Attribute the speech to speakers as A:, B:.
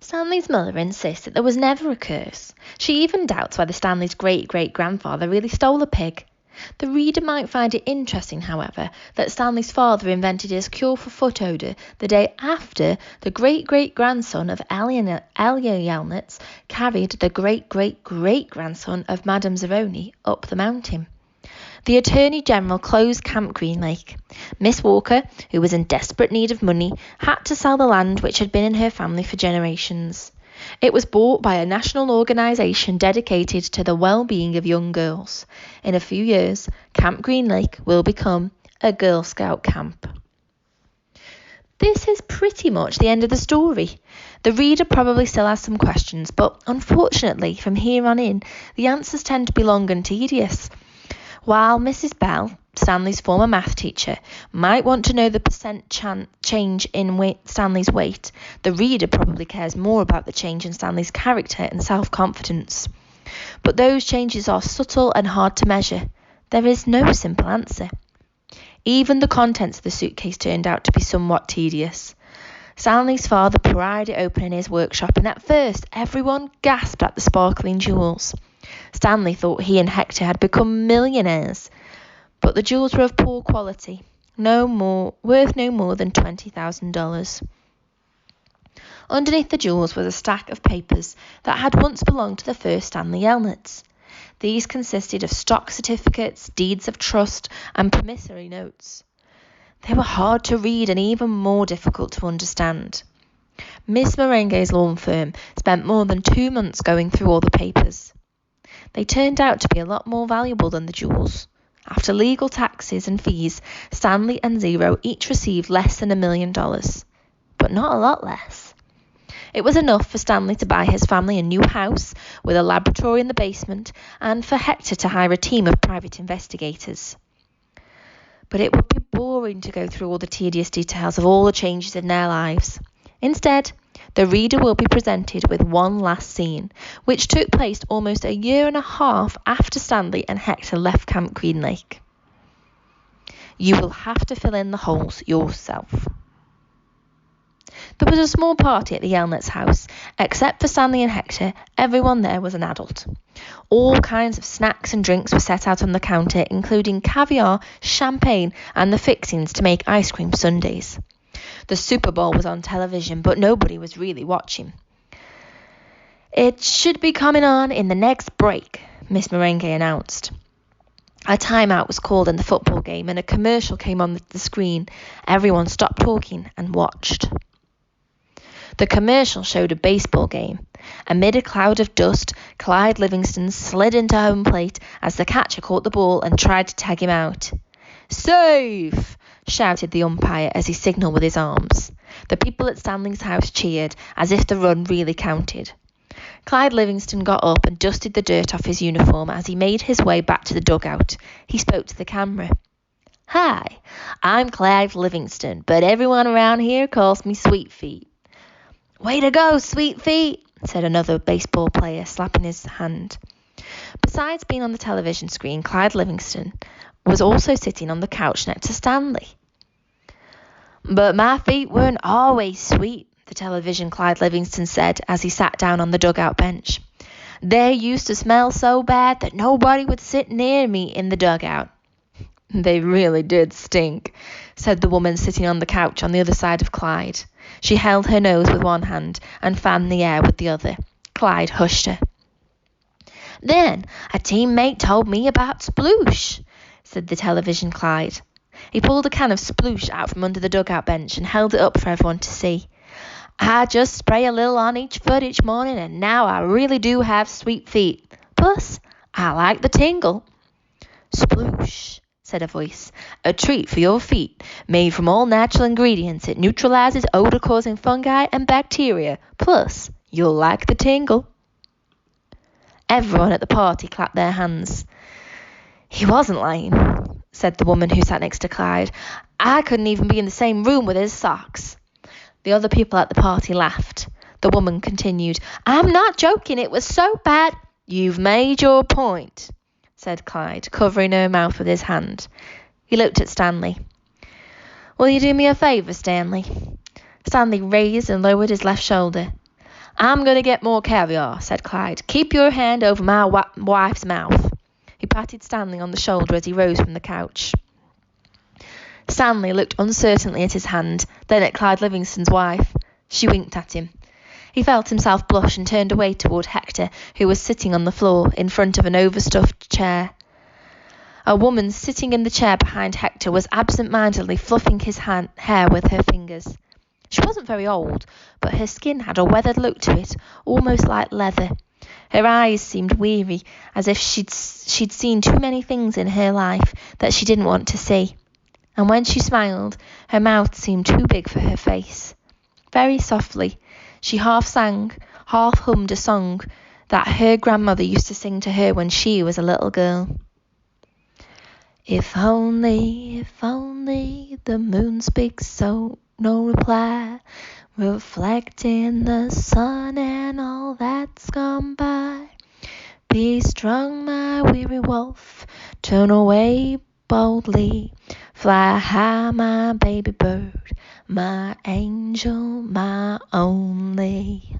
A: Stanley's mother insists that there was never a curse. She even doubts whether Stanley's great-great-grandfather really stole a pig. The reader might find it interesting, however, that Stanley's father invented his cure for foot odour the day after the great-great-grandson of Elia Yelnats carried the great-great-great-grandson of Madame Zeroni up the mountain. The Attorney General closed Camp Green Lake. Miss Walker, who was in desperate need of money, had to sell the land which had been in her family for generations. It was bought by a national organisation dedicated to the well-being of young girls. In a few years, Camp Green Lake will become a Girl Scout camp. This is pretty much the end of the story. The reader probably still has some questions, but unfortunately, from here on in, the answers tend to be long and tedious. While Mrs. Bell, Stanley's former math teacher, might want to know the percent change in Stanley's weight, the reader probably cares more about the change in Stanley's character and self-confidence. But those changes are subtle and hard to measure. There is no simple answer. Even the contents of the suitcase turned out to be somewhat tedious. Stanley's father pried it open in his workshop, and at first everyone gasped at the sparkling jewels. Stanley thought he and Hector had become millionaires, but the jewels were of poor quality, worth no more than $20,000. Underneath the jewels was a stack of papers that had once belonged to the first Stanley Yelnats. These consisted of stock certificates, deeds of trust, and promissory notes. They were hard to read and even more difficult to understand. Miss Merengue's law firm spent more than 2 months going through all the papers. They turned out to be a lot more valuable than the jewels. After legal taxes and fees, Stanley and Zero each received less than $1 million. But not a lot less. It was enough for Stanley to buy his family a new house with a laboratory in the basement, and for Hector to hire a team of private investigators. But it would be boring to go through all the tedious details of all the changes in their lives. Instead, the reader will be presented with one last scene, which took place almost 1.5 years after Stanley and Hector left Camp Green Lake. You will have to fill in the holes yourself. There was a small party at the Yelnats' house. Except for Stanley and Hector, everyone there was an adult. All kinds of snacks and drinks were set out on the counter, including caviar, champagne, and the fixings to make ice cream sundaes. The Super Bowl was on television, but nobody was really watching. It should be coming on in the next break, Miss Merengue announced. A timeout was called in the football game, and a commercial came on the screen. Everyone stopped talking and watched. The commercial showed a baseball game. Amid a cloud of dust, Clyde Livingston slid into home plate as the catcher caught the ball and tried to tag him out. "Safe!" shouted the umpire as he signalled with his arms. The people at Stanley's house cheered, as if the run really counted. Clyde Livingston got up and dusted the dirt off his uniform as he made his way back to the dugout. He spoke to the camera. "Hi, I'm Clyde Livingston, but everyone around here calls me Sweet Feet." "Way to go, Sweet Feet," said another baseball player, slapping his hand. Besides being on the television screen, Clyde Livingston was also sitting on the couch next to Stanley. "But my feet weren't always sweet," the television Clyde Livingston said as he sat down on the dugout bench. "They used to smell so bad that nobody would sit near me in the dugout." "They really did stink," said the woman sitting on the couch on the other side of Clyde. She held her nose with one hand and fanned the air with the other. Clyde hushed her. "Then a teammate told me about Sploosh," said the television Clyde. He pulled a can of Sploosh out from under the dugout bench and held it up for everyone to see. "I just spray a little on each foot each morning, and now I really do have sweet feet. Plus, I like the tingle." "Sploosh," said a voice. "A treat for your feet. Made from all natural ingredients, it neutralizes odor-causing fungi and bacteria. Plus, you'll like the tingle." Everyone at the party clapped their hands. "He wasn't lying," said the woman who sat next to Clyde. "I couldn't even be in the same room with his socks." The other people at the party laughed. The woman continued, "I'm not joking, it was so bad." "You've made your point," said Clyde, covering her mouth with his hand. He looked at Stanley. "Will you do me a favour, Stanley?" Stanley raised and lowered his left shoulder. I'm going to get more caviar, said Clyde. Keep your hand over my wife's mouth. He patted Stanley on the shoulder as he rose from the couch. Stanley looked uncertainly at his hand, then at Clyde Livingston's wife. She winked at him. He felt himself blush and turned away toward Hector, who was sitting on the floor in front of an overstuffed chair. A woman sitting in the chair behind Hector was absent-mindedly fluffing his hair with her fingers. She wasn't very old, but her skin had a weathered look to it, almost like leather. Her eyes seemed weary, as if she'd seen too many things in her life that she didn't want to see. And when she smiled, her mouth seemed too big for her face. Very softly, she half sang, half hummed a song that her grandmother used to sing to her when she was a little girl. If only the moon speaks so no reply, reflecting the sun and all that's gone by. Be strong, my weary wolf, turn away boldly, fly high, my baby bird, my angel, my only.